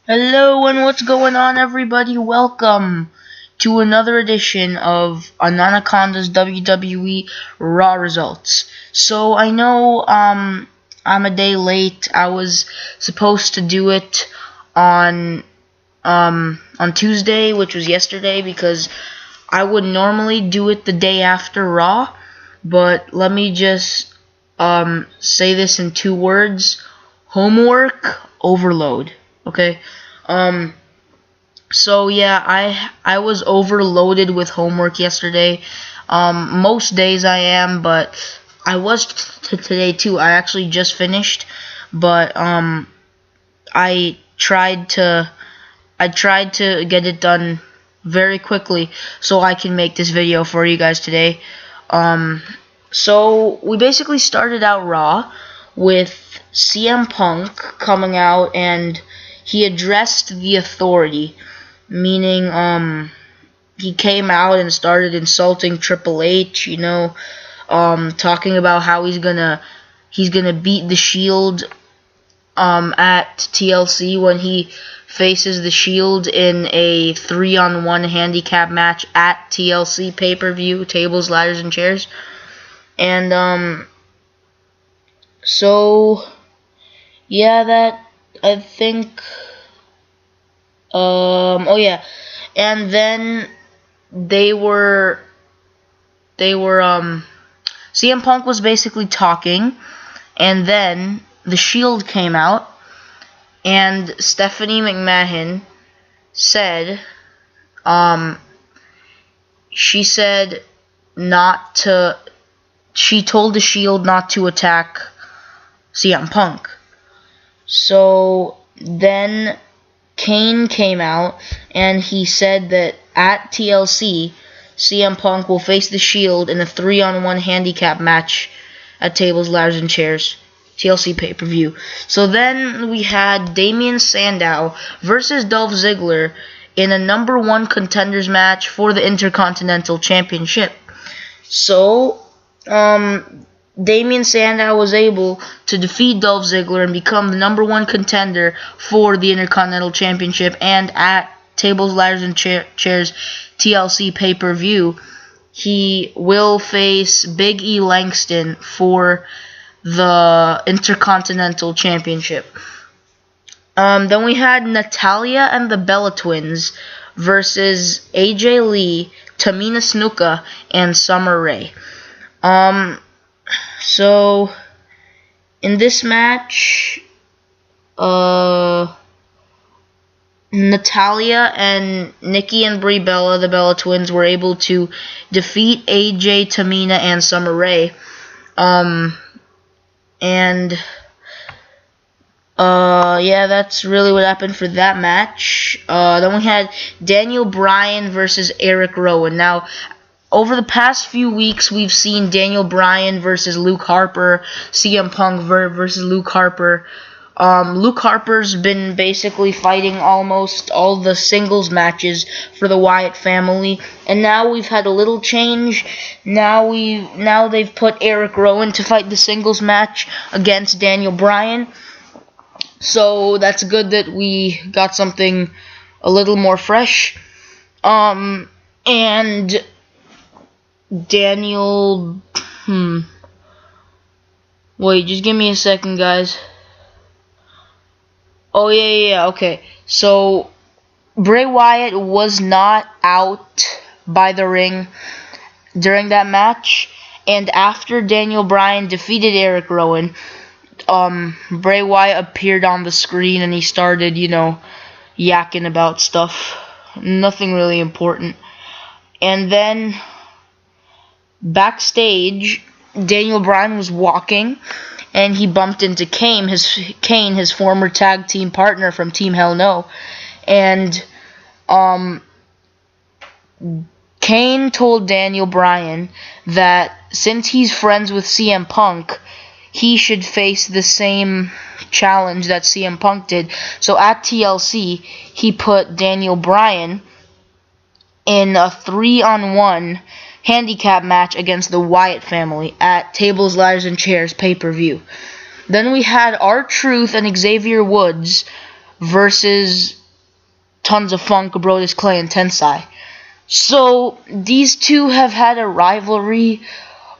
Hello and what's going on, everybody? Welcome to another edition of Ananokonda's WWE Raw results. So I know I'm a day late. I was supposed to do it on Tuesday, which was yesterday, because I would normally do it the day after Raw, but let me just say this in 2 words: homework overload. Okay. Um, so yeah, I was overloaded with homework yesterday. Most days I am, but I was today too. I actually just finished, but I tried to get it done very quickly so I can make this video for you guys today. So we basically started out Raw with CM Punk coming out, and he addressed the Authority, meaning he came out and started insulting Triple H, talking about how he's gonna beat the Shield at TLC when he faces the Shield in a 3-on-1 handicap match at TLC pay-per-view, tables, ladders, and chairs. And so yeah, that I think oh yeah, and then they were CM Punk was basically talking, and then the Shield came out, and Stephanie McMahon said she told the Shield not to attack CM Punk. So then Kane came out and he said that at TLC, CM Punk will face the Shield in a 3-on-1 handicap match at tables, ladders, and chairs, TLC pay-per-view. So then we had Damien Sandow versus Dolph Ziggler in a #1 contenders match for the Intercontinental Championship. So Damien Sandow was able to defeat Dolph Ziggler and become the #1 contender for the Intercontinental Championship, and at tables, ladders, and chairs TLC pay-per-view, he will face Big E Langston for the Intercontinental Championship. Then we had Natalya and the Bella Twins versus AJ Lee, Tamina Snuka, and Summer Rae. So in this match, Natalya and Nikki and Brie Bella, the Bella Twins, were able to defeat AJ, Tamina, and Summer Rae. Yeah, that's really what happened for that match. Then we had Daniel Bryan versus Eric Rowan. Now, over the past few weeks, we've seen Daniel Bryan versus Luke Harper, CM Punk versus Luke Harper. Luke Harper's been basically fighting almost all the singles matches for the Wyatt family, and now we've had a little change. Now they've put Eric Rowan to fight the singles match against Daniel Bryan. So that's good that we got something a little more fresh. And Daniel, wait, just give me a second, guys. Oh, yeah, okay. So, Bray Wyatt was not out by the ring during that match, and after Daniel Bryan defeated Eric Rowan, Bray Wyatt appeared on the screen and he started, yakking about stuff. Nothing really important. And then backstage, Daniel Bryan was walking and he bumped into Kane, his former tag team partner from Team Hell No. And Kane told Daniel Bryan that since he's friends with CM Punk, he should face the same challenge that CM Punk did. So at TLC, he put Daniel Bryan in a 3-on-1 handicap match against the Wyatt family at tables, ladders, and chairs pay-per-view. Then we had R-Truth and Xavier Woods versus Tons of Funk, Brodus Clay, and Tensai. So these two have had a rivalry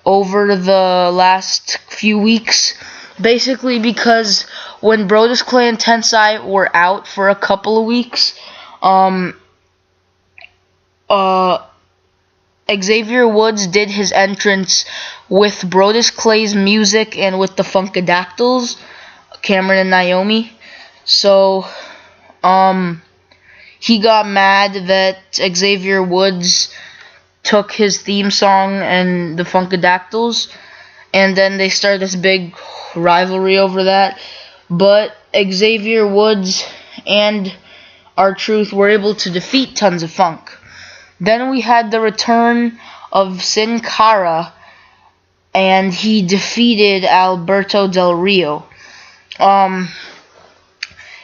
over the last few weeks, basically because when Brodus Clay and Tensai were out for a couple of weeks, Xavier Woods did his entrance with Brodus Clay's music and with the Funkadactyls, Cameron and Naomi. So, he got mad that Xavier Woods took his theme song and the Funkadactyls, and then they started this big rivalry over that. But Xavier Woods and R-Truth were able to defeat Tons of Funk. Then we had the return of Sin Cara, and he defeated Alberto Del Rio.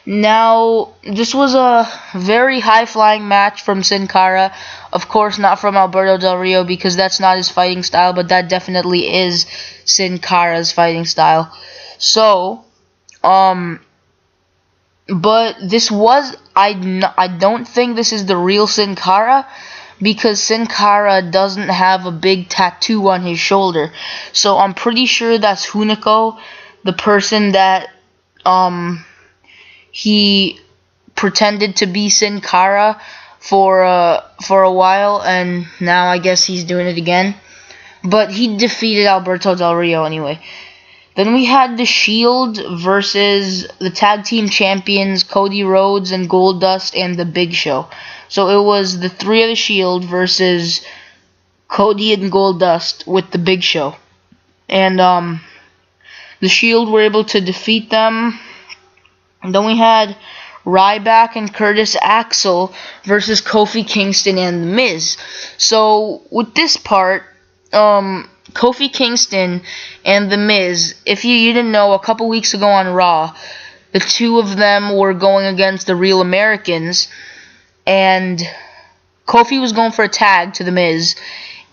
Now, this was a very high-flying match from Sin Cara. Of course, not from Alberto Del Rio, because that's not his fighting style, but that definitely is Sin Cara's fighting style. So, but this was, I don't think this is the real Sin Cara, because Sin Cara doesn't have a big tattoo on his shoulder. So I'm pretty sure that's Hunico, the person that he pretended to be Sin Cara for a while, and now I guess he's doing it again. But he defeated Alberto Del Rio anyway. Then we had the Shield versus the tag team champions Cody Rhodes and Goldust and the Big Show. So it was the three of the Shield versus Cody and Goldust with the Big Show. And the Shield were able to defeat them. And then we had Ryback and Curtis Axel versus Kofi Kingston and The Miz. So with this part, Kofi Kingston and The Miz, if you didn't know, a couple weeks ago on Raw, the two of them were going against the Real Americans, and Kofi was going for a tag to The Miz,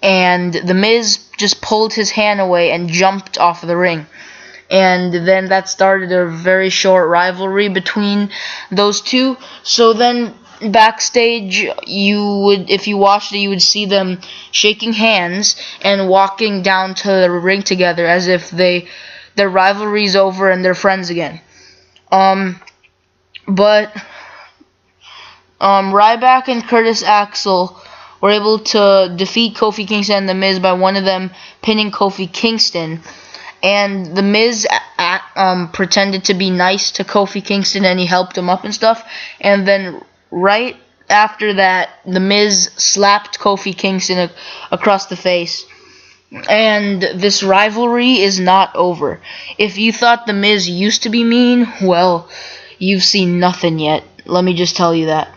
and The Miz just pulled his hand away and jumped off of the ring. And then that started a very short rivalry between those two. So then backstage, if you watched it, you would see them shaking hands and walking down to the ring together as if their rivalry's over and they're friends again. But Ryback and Curtis Axel were able to defeat Kofi Kingston and The Miz by one of them pinning Kofi Kingston. And The Miz pretended to be nice to Kofi Kingston, and he helped him up and stuff. And then right after that, The Miz slapped Kofi Kingston across the face. And this rivalry is not over. If you thought The Miz used to be mean, well, you've seen nothing yet. Let me just tell you that.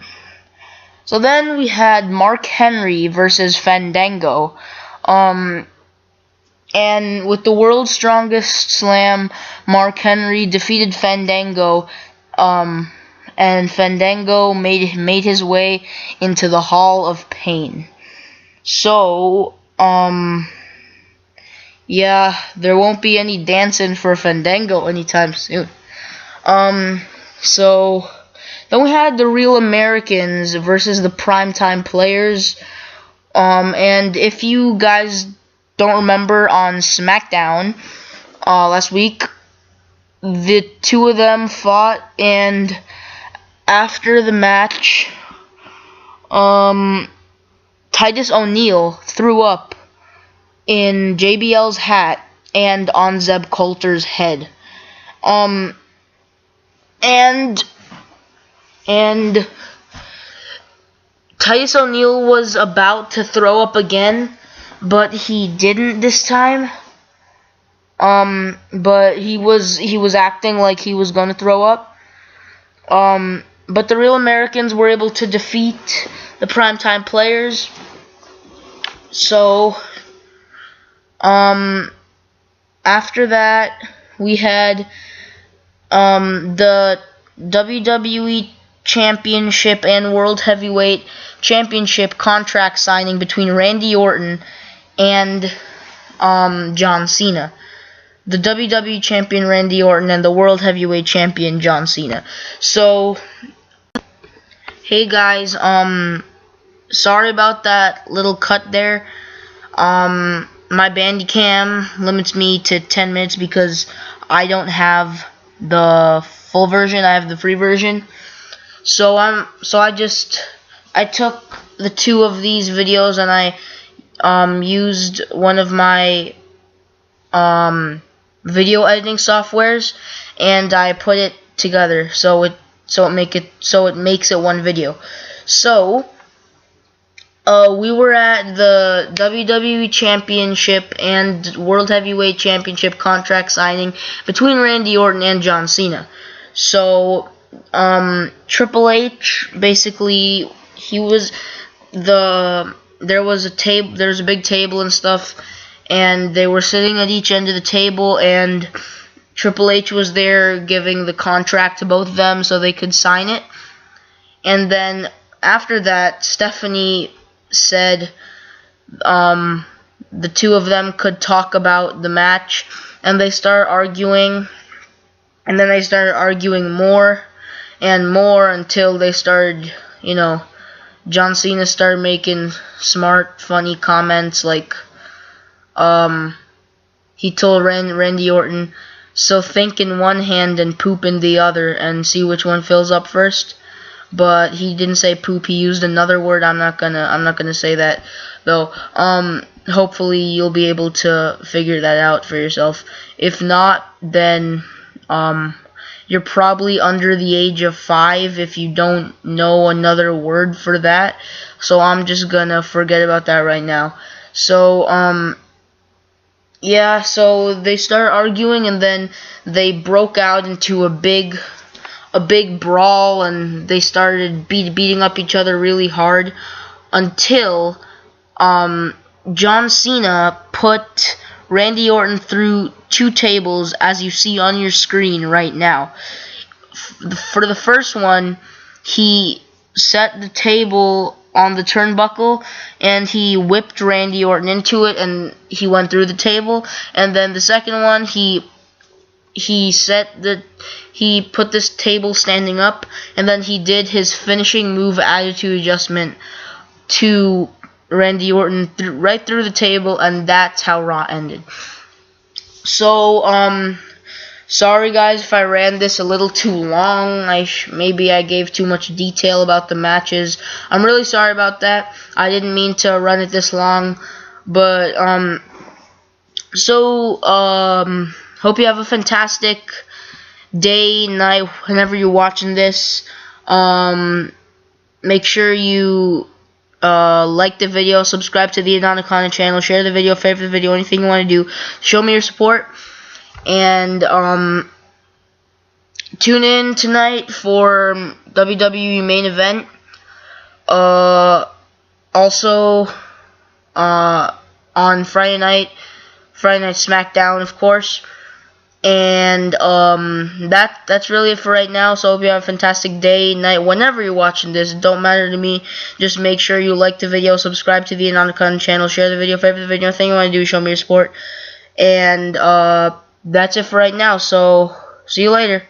So then we had Mark Henry versus Fandango. And with the World's Strongest Slam, Mark Henry defeated Fandango, and Fandango made his way into the Hall of Pain. So, yeah, there won't be any dancing for Fandango anytime soon. So then we had the Real Americans versus the Primetime Players. And if you guys don't remember, on SmackDown last week, the two of them fought, and after the match, Titus O'Neil threw up in JBL's hat and on Zeb Coulter's head. And Titus O'Neil was about to throw up again, but he didn't this time. But he was acting like he was gonna throw up. But the Real Americans were able to defeat the Primetime Players. So, after that, we had the WWE Championship and World Heavyweight Championship contract signing between Randy Orton and John Cena. the WWE Champion Randy Orton and the World Heavyweight Champion John Cena. So, hey guys, sorry about that little cut there. My Bandicam limits me to 10 minutes because I don't have the full version. I have the free version. So I took the two of these videos and I used one of my video editing softwares and I put it together so it makes it one video. So we were at the WWE Championship and World Heavyweight Championship contract signing between Randy Orton and John Cena. So Triple H, basically, there was a big table and stuff, and they were sitting at each end of the table, and Triple H was there giving the contract to both of them so they could sign it. And then after that, Stephanie said the two of them could talk about the match, and they started arguing, and then they started arguing more and more until they started, John Cena started making smart, funny comments like, he told Randy Orton, "So think in one hand and poop in the other and see which one fills up first." But he didn't say poop. He used another word. I'm not gonna say that though. Hopefully you'll be able to figure that out for yourself. If not, then you're probably under the age of 5 if you don't know another word for that. So I'm just gonna forget about that right now. So yeah, so they started arguing and then they broke out into a big brawl, and they started beating up each other really hard until John Cena put Randy Orton through 2 tables, as you see on your screen right now. For the first one, he set the table on the turnbuckle and he whipped Randy Orton into it, and he went through the table. And then the second one, he put this table standing up, and then he did his finishing move attitude adjustment to Randy Orton right through the table, and that's how Raw ended. So sorry guys if I ran this a little too long. Maybe I gave too much detail about the matches. I'm really sorry about that. I didn't mean to run it this long, but hope you have a fantastic day, night, whenever you're watching this. Make sure you like the video, subscribe to the Ananokonda channel, share the video, favorite the video, anything you want to do. Show me your support. And tune in tonight for WWE main event. Also on Friday night SmackDown, of course. And that's really it for right now. So I hope you have a fantastic day, night, whenever you're watching this. It don't matter to me. Just make sure you like the video, subscribe to the Ananokonda channel, share the video, favorite the video, anything you want to do, show me your support. And that's it for right now. So see you later.